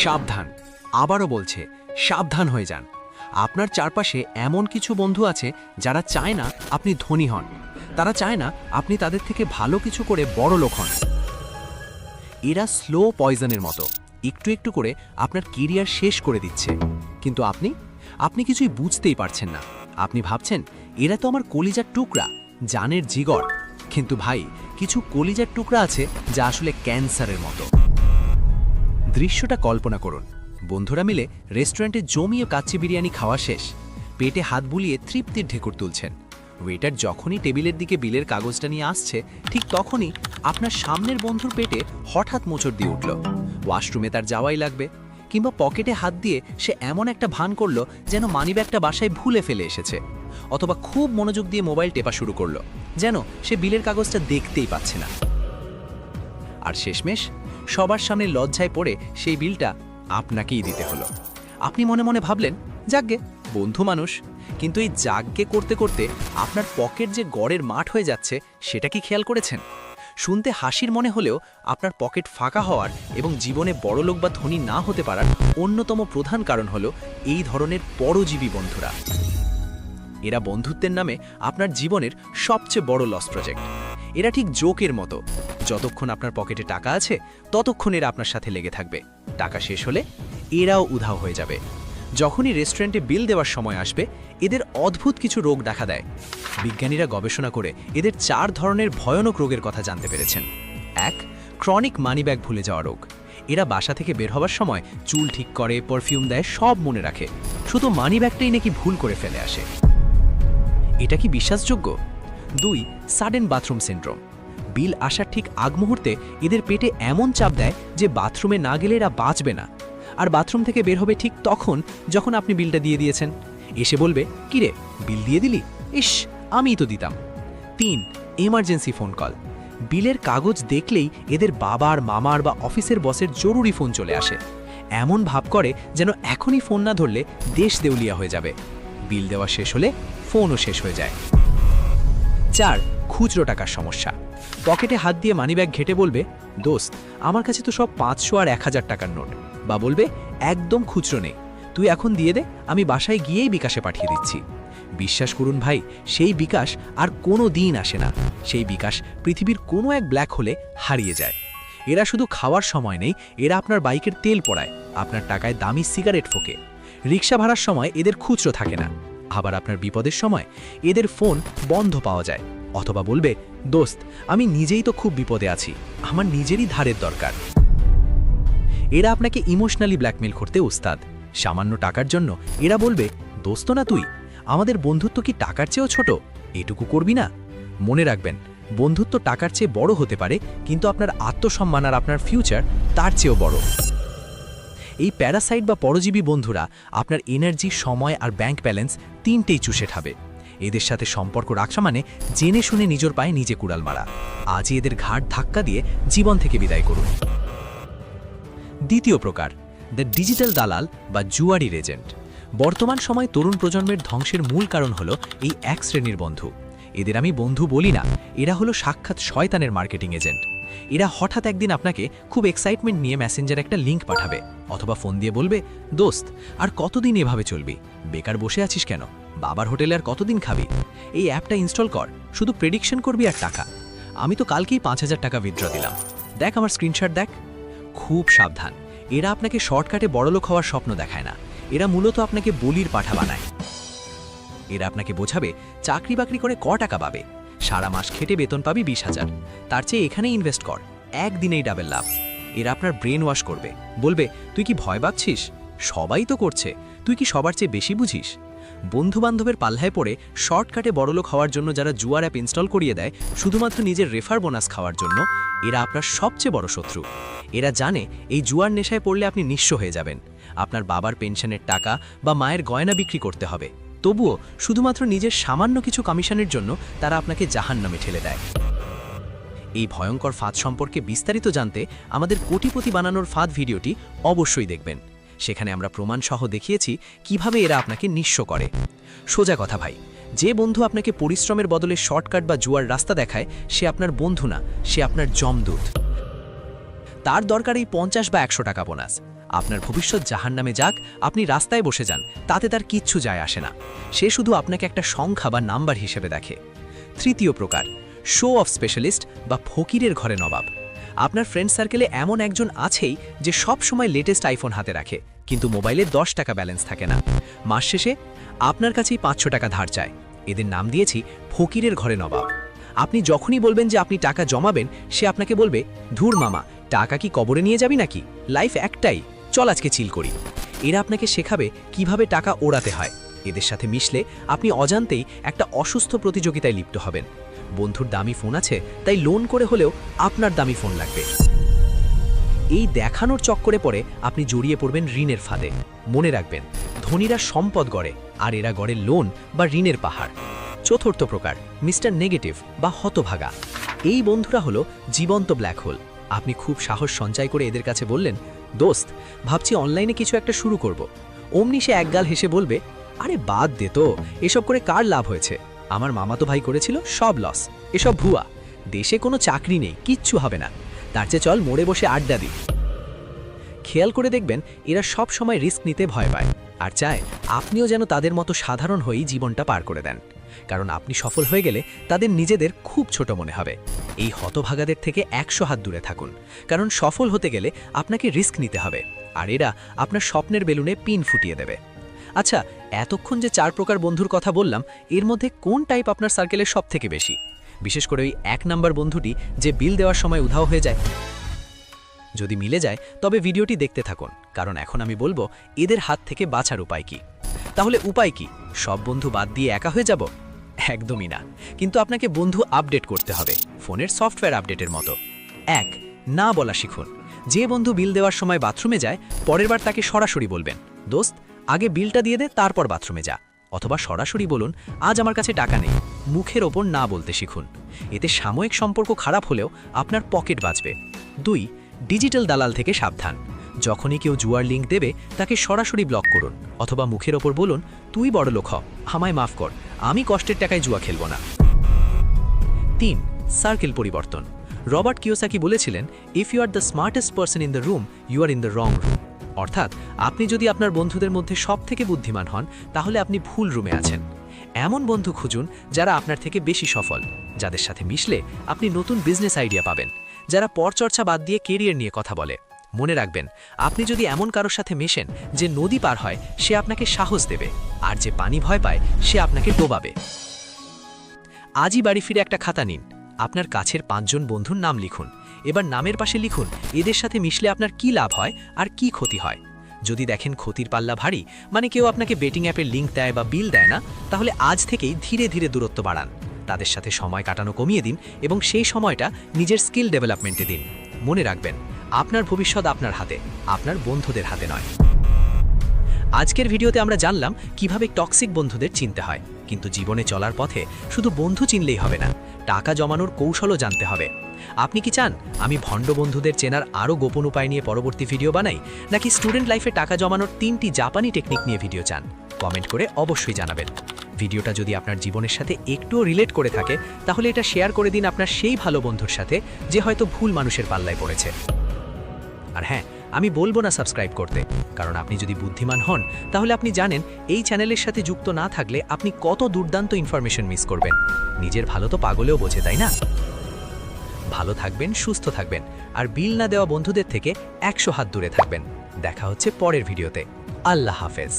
সাবধান, আবারও বলছে সাবধান হয়ে যান। আপনার চারপাশে এমন কিছু বন্ধু আছে যারা চায় না আপনি ধনী হন, তারা চায় না আপনি তাদের থেকে ভালো কিছু করে বড় লোক হন। এরা স্লো পয়জনের মতো, একটু একটু করে আপনার কেরিয়ার শেষ করে দিচ্ছে। কিন্তু আপনি কিছুই বুঝতেই পারছেন না। আপনি ভাবছেন এরা তো আমার কলিজার টুকরা, জানের জিগর। কিন্তু ভাই, কিছু কলিজার টুকরা আছে যা আসলে ক্যান্সারের মতো। দৃশ্যটা কল্পনা করুন, বন্ধুরা মিলে রেস্টুরেন্টে জমিয়ে কাচ্চি বিরিয়ানি খাওয়া শেষ, পেটে হাত বুলিয়ে তৃপ্তির ঢেকুর তুলছেন। ওয়েটার যখনই টেবিলের দিকে বিলের কাগজটা নিয়ে আসছে, ঠিক তখনই আপনার সামনের বন্ধুর পেটে হঠাৎ মোচড় দিয়ে উঠল। ওয়াশরুমে তার যাওয়াই লাগবে, কিংবা পকেটে হাত দিয়ে সে এমন একটা ভান করলো যেন মানিব্যাগটা বাসায় ভুলে ফেলে এসেছে, অথবা খুব মনোযোগ দিয়ে মোবাইল টেপা শুরু করলো যেন সে বিলের কাগজটা দেখতেই পাচ্ছে না। আর শেষমেশ সবার সামনে লজ্জায় পড়ে সেই বিলটা আপনাকেই দিতে হলো। আপনি মনে মনে ভাবলেন, যাগ্গে, বন্ধু মানুষ। কিন্তু এই যাগ্গে করতে করতে আপনার পকেট যে গড়ের মাঠ হয়ে যাচ্ছে সেটা কি খেয়াল করেছেন? শুনতে হাসির মনে হলেও আপনার পকেট ফাঁকা হওয়ার এবং জীবনে বড়লোক বা ধনী না হতে পারার অন্যতম প্রধান কারণ হলো এই ধরনের পরজীবী বন্ধুরা। এরা বন্ধুত্বের নামে আপনার জীবনের সবচেয়ে বড় লস প্রজেক্ট। এরা ঠিক জোকের মতো, যতক্ষণ আপনার পকেটে টাকা আছে ততক্ষণ এরা আপনার সাথে লেগে থাকবে। টাকা শেষ হলে এরাও উধাও হয়ে যাবে। যখনই রেস্টুরেন্টে বিল দেওয়ার সময় আসবে, এদের অদ্ভুত কিছু রোগ দেখা দেয়। বিজ্ঞানীরা গবেষণা করে এদের 4 ধরনের ভয়ানক রোগের কথা জানতে পেরেছেন। 1. ক্রনিক মানিব্যাগ ভুলে যাওয়া রোগ। এরা বাসা থেকে বের হওয়ার সময় চুল ঠিক করে, পারফিউম দেয়, সব মনে রাখে, শুধু মানিব্যাগটাই নাকি ভুল করে ফেলে আসে। এটা কি বিশ্বাসযোগ্য? 2. Sudden bathroom syndrome. বিল আসার ঠিক আগ মুহূর্তে এদের পেটে এমন চাপ দেয় যে বাথরুমে না গেলে এরা বাঁচবে না, আর বাথরুম থেকে বের হবে ঠিক তখন যখন আপনি বিলটা দিয়ে দিয়েছেন। এসে বলবে, কিরে, বিল দিয়ে দিলি? ইস, আমিই তো দিতাম। 3. Emergency phone call. বিলের কাগজ দেখলেই এদের বাবার, মামার বা অফিসের বসের জরুরি ফোন চলে আসে। এমন ভাব করে যেন এখনই ফোন না ধরলে দেশ দেউলিয়া হয়ে যাবে। বিল দেওয়া শেষ হলে ফোনও শেষ হয়ে যায়। 4. খুচরো টাকার সমস্যা। পকেটে হাত দিয়ে মানিব্যাগ ঘেটে বলবে, দোস্ত, আমার কাছে তো সব 500 আর 1000 টাকার নোট। বা বলবে, একদম খুচরো নেই, তুই এখন দিয়ে দে, আমি বাসায় গিয়েই বিকাশে পাঠিয়ে দিচ্ছি। বিশ্বাস করুন ভাই, সেই বিকাশ আর কোনো দিন আসে না। সেই বিকাশ পৃথিবীর কোনো এক ব্ল্যাক হোলে হারিয়ে যায়। এরা শুধু খাওয়ার সময় নেই, এরা আপনার বাইকের তেল পড়ায়, আপনার টাকায় দামি সিগারেট ফোকে। রিক্সা ভাড়ার সময় এদের খুচরো থাকে না। আবার আপনার বিপদের সময় এদের ফোন বন্ধ পাওয়া যায়, অথবা বলবে, দোস্ত, আমি নিজেই তো খুব বিপদে আছি, আমার নিজেরই ধারের দরকার। এরা আপনাকে ইমোশনালি ব্ল্যাকমেল করতে উস্তাদ। সামান্য টাকার জন্য এরা বলবে, দোস্ত না তুই, আমাদের বন্ধুত্ব কি টাকার চেয়েও ছোট? এটুকু করবি না? মনে রাখবেন, বন্ধুত্ব টাকার চেয়ে বড় হতে পারে, কিন্তু আপনার আত্মসম্মান আর আপনার ফিউচার তার চেয়েও বড়। এই প্যারাসাইট বা পরজীবী বন্ধুরা আপনার এনার্জি, সময় আর ব্যাংক ব্যালেন্স তিনটেই চুষে খাবে। এদের সাথে সম্পর্ক রাখা মানে জেনে শুনে নিজের পায়ে নিজে কুড়াল মারা। আজই এদের ঘাট ধাক্কা দিয়ে জীবন থেকে বিদায় করুন। দ্বিতীয় প্রকার, দ্য ডিজিটাল দালাল বা জুয়ারি এজেন্ট। বর্তমান সময় তরুণ প্রজন্মের ধ্বংসের মূল কারণ হলো এই এক শ্রেণীর বন্ধু। এদের আমি বন্ধু বলি না, এরা হলো সাক্ষাৎ শয়তানের মার্কেটিং এজেন্ট। এরা হঠাৎ একদিন আপনাকে খুব এক্সাইটমেন্ট নিয়ে মেসেঞ্জারে একটা লিঙ্ক পাঠাবে, অথবা ফোন দিয়ে বলবে, দোস্ত, আর কতদিন এভাবে চলবি? বেকার বসে আছিস কেন? বাবার হোটেলে আর কতদিন খাবি? এই অ্যাপটা ইনস্টল কর, শুধু প্রেডিকশন করবি আর টাকা। আমি তো কালকেই 5000 টাকা উইথড্র দিলাম, দেখ আমার স্ক্রিনশট দেখ। খুব সাবধান, এরা আপনাকে শর্টকাটে বড়লোক হওয়ার স্বপ্ন দেখায় না, এরা মূলত আপনাকে বলির পাঠা বানায়। এরা আপনাকে বোঝাবে, চাকরি বাকরি করে টাকা পাবে, সারা মাস খেটে বেতন পাবি 20,000, তার চেয়ে এখানে ইনভেস্ট কর, একদিনেই ডাবল লাভ। এরা আপনার ব্রেন ওয়াশ করবে, বলবে, তুই কি ভয় পাচ্ছিস? সবাই তো করছে, তুই কি সবার চেয়ে বেশি বুঝিস? বন্ধুবান্ধবের পাল্লায় পড়ে শর্টকাটে বড়লোক হওয়ার জন্য যারা জুয়ার অ্যাপ ইনস্টল করিয়ে দেয় শুধুমাত্র নিজের রেফার বোনাস খাওয়ার জন্য, এরা আপনার সবচেয়ে বড় শত্রু। এরা জানে এই জুয়ার নেশায় পড়লে আপনি নিঃস্ব হয়ে যাবেন, আপনার বাবার পেনশনের টাকা বা মায়ের গয়না বিক্রি করতে হবে, তবুও শুধুমাত্র নিজের সামান্য কিছু কমিশনের জন্য তারা আপনাকে জাহান্নামে ঠেলে দেয়। এই ভয়ঙ্কর ফাঁদ সম্পর্কে বিস্তারিত জানতে আমাদের কোটিপতি বানানোর ফাঁদ ভিডিওটি অবশ্যই দেখবেন। সেখানে আমরা প্রমাণ সহ দেখিয়েছি কিভাবে এরা আপনাকে নিঃস্ব করে। সোজা কথা ভাই, যে বন্ধু আপনাকে পরিশ্রমের বদলে শর্টকাট বা জুয়ার রাস্তা দেখায় সে আপনার বন্ধু না, সে আপনার যমদূত। তার দরকার এই 50 বা 100 টাকা বোনাস, আপনার ভবিষ্যৎ জাহান্নামে যাক, আপনি রাস্তায় বসে যান, তাতে তার কিচ্ছু যায় আসে না। সে শুধু আপনাকে একটা সংখ্যা বা নাম্বার হিসেবে দেখে। তৃতীয় প্রকার, শো অফ স্পেশালিস্ট বা ফকিরের ঘরে নবাব। আপনার ফ্রেন্ড সার্কেলে এমন একজন আছেই যে সব সময় লেটেস্ট আইফোন হাতে রাখে, কিন্তু মোবাইলে 10 টাকা ব্যালেন্স থাকে না। মাস শেষে আপনার কাছেই 500 টাকা ধার চায়। এদের নাম দিয়েছি ফকিরের ঘরে নবাব। আপনি যখনই বলবেন যে আপনি টাকা জমাবেন, সে আপনাকে বলবে, ধুর মামা, টাকা কি কবরে নিয়ে যাবি নাকি? লাইফ একটাই, চল আজকে চিল করি। এরা আপনাকে শেখাবে কিভাবে টাকা ওড়াতে হয়। এদের সাথে মিশলে আপনি অজান্তেই একটা অসুস্থ প্রতিযোগিতায় লিপ্ত হবেন। বন্ধুর দামি ফোন আছে, তাই লোন করে হলেও আপনার দামি ফোন লাগবে। এই দেখানোর চক্করে পড়ে আপনি জড়িয়ে পড়বেন ঋণের ফাঁদে। মনে রাখবেন, ধনীরা সম্পদ গড়ে, আর এরা গড়ে লোন বা ঋণের পাহাড়। চতুর্থ প্রকার, মিস্টার নেগেটিভ বা হতভাগা। এই বন্ধুরা হলো জীবন্ত ব্ল্যাক হোল। আপনি খুব সাহস সঞ্চয় করে এদের কাছে বললেন, দোস্ত, ভাবছি অনলাইনে কিছু একটা শুরু করব। অমনি সে একগাল হেসে বলবে, আরে বাদ দে তো, এসব করে কার লাভ হয়েছে? আমার মামাতো ভাই করেছিল, সব লস, এসব ভুয়া, দেশে কোনো চাকরি নেই, কিচ্ছু হবে না, তার চেয়ে চল মোড়ে বসে আড্ডা দিই। খেয়াল করে দেখবেন, এরা সব সময় রিস্ক নিতে ভয় পায়, আর চায় আপনিও যেন তাদের মতো সাধারণ হয়েই জীবনটা পার করে দেন। কারণ আপনি সফল হয়ে গেলে তাদের নিজেদের খুব ছোট মনে হবে। এই হতভাগাদের থেকে 100 হাত দূরে থাকুন, কারণ সফল হতে গেলে আপনাকে রিস্ক নিতে হবে, আর এরা আপনার স্বপ্নের বেলুনে পিন ফুটিয়ে দেবে। আচ্ছা, এতক্ষণ যে 4 প্রকার বন্ধুর কথা বললাম, এর মধ্যে কোন টাইপ আপনার সার্কেলের সব থেকে বেশি? বিশেষ করে ওই 1 নাম্বার বন্ধুটি যে বিল দেওয়ার সময় উধাও হয়ে যায়। যদি মিলে যায় তবে ভিডিওটি দেখতে থাকুন, কারণ এখন আমি বলবো এদের হাত থেকে বাঁচার উপায় কি। তাহলে উপায় কি? সব বন্ধু বাদ দিয়ে একা হয়ে যাব? একদমই না, কিন্তু আপনাকে বন্ধু আপডেট করতে হবে, ফোনের সফটওয়্যার আপডেটের মতো। 1. না বলা শিখুন। যে বন্ধু বিল দেওয়ার সময় বাথরুমে যায়, পরের বার তাকে সরাসরি বলবেন, দোস্ত, আগে বিলটা দিয়ে দে, তারপর বাথরুমে যা। অথবা সরাসরি বলুন, আজ আমার কাছে টাকা নেই। মুখের ওপর না বলতে শিখুন। এতে সাময়িক সম্পর্ক খারাপ হলেও আপনার পকেট বাঁচবে। 2. ডিজিটাল দালাল থেকে সাবধান। যখনই কেউ জুয়ার লিঙ্ক দেবে, তাকে সরাসরি ব্লক করুন, অথবা মুখের ওপর বলুন, তুই বড়লোক হ, আমায় মাফ কর, আমি কষ্টের টাকায় জুয়া খেলব না। 3. সার্কেল পরিবর্তন। রবার্ট কিওসাকি বলেছিলেন, if you are the smartest person in the room, you are in the wrong room. অর্থাৎ, আপনি যদি আপনার বন্ধুদের মধ্যে সবথেকে বুদ্ধিমান হন, তাহলে আপনি ভুল রুমে আছেন। এমন বন্ধু খুঁজুন যারা আপনার থেকে বেশি সফল, যাদের সাথে মিশলে আপনি নতুন বিজনেস আইডিয়া পাবেন, যারা পরচর্চা বাদ দিয়ে কেরিয়ার নিয়ে কথা বলে। মনে রাখবেন, আপনি যদি এমন কারোর সাথে মেশেন যে নদী পার হয়, সে আপনাকে সাহস দেবে, আর যে পানি ভয় পায় সে আপনাকে ডোবাবে। আজই বাড়ি ফিরে একটা খাতা নিন, আপনার কাছের 5 জন বন্ধুর নাম লিখুন। এবার নামের পাশে লিখুন এদের সাথে মিশলে আপনার কি লাভ হয় আর কি ক্ষতি হয়। যদি দেখেন ক্ষতির পাল্লা ভারী, মানে কেউ আপনাকে বেটিং অ্যাপের লিঙ্ক দেয় বা বিল দেয় না, তাহলে আজ থেকেই ধীরে ধীরে দূরত্ব বাড়ান। তাদের সাথে সময় কাটানো কমিয়ে দিন এবং সেই সময়টা নিজের স্কিল ডেভেলপমেন্টে দিন। মনে রাখবেন, আপনার ভবিষ্যৎ আপনার হাতে, আপনার বন্ধুদের হাতে নয়। আজকের ভিডিওতে আমরা জানলাম কিভাবে টক্সিক বন্ধুদের চিনতে হয়, কিন্তু জীবনে চলার পথে শুধু বন্ধু চিনলেই হবে না, টাকা জমানোর কৌশলও জানতে হবে। আপনি কি চান আমি ভণ্ড বন্ধুদের চেনার আরও গোপন উপায় নিয়ে পরবর্তী ভিডিও বানাই, নাকি স্টুডেন্ট লাইফে টাকা জমানোর 3টি জাপানি টেকনিক নিয়ে ভিডিও চান? কমেন্ট করে অবশ্যই জানাবেন। ভিডিওটা যদি আপনার জীবনের সাথে একটুও রিলেট করে থাকে, তাহলে এটা শেয়ার করে দিন আপনার সেই ভালো বন্ধুর সাথে যে হয়তো ভুল মানুষের পাল্লায় পড়েছে। আর হ্যাঁ, আমি বলবো না সাবস্ক্রাইব করতে, কারণ আপনি যদি বুদ্ধিমান হন, তাহলে আপনি জানেন এই চ্যানেলের সাথে যুক্ত না থাকলে আপনি কত দুর্দান্ত ইনফরমেশন মিস করবেন। নিজের ভালো তো পাগলেও বোঝে, তাই না? ভালো থাকবেন, সুস্থ থাকবেন, আর বিল না দেওয়া বন্ধুদের থেকে 100 হাত দূরে থাকবেন। দেখা হচ্ছে পরের ভিডিওতে। আল্লাহ হাফেজ।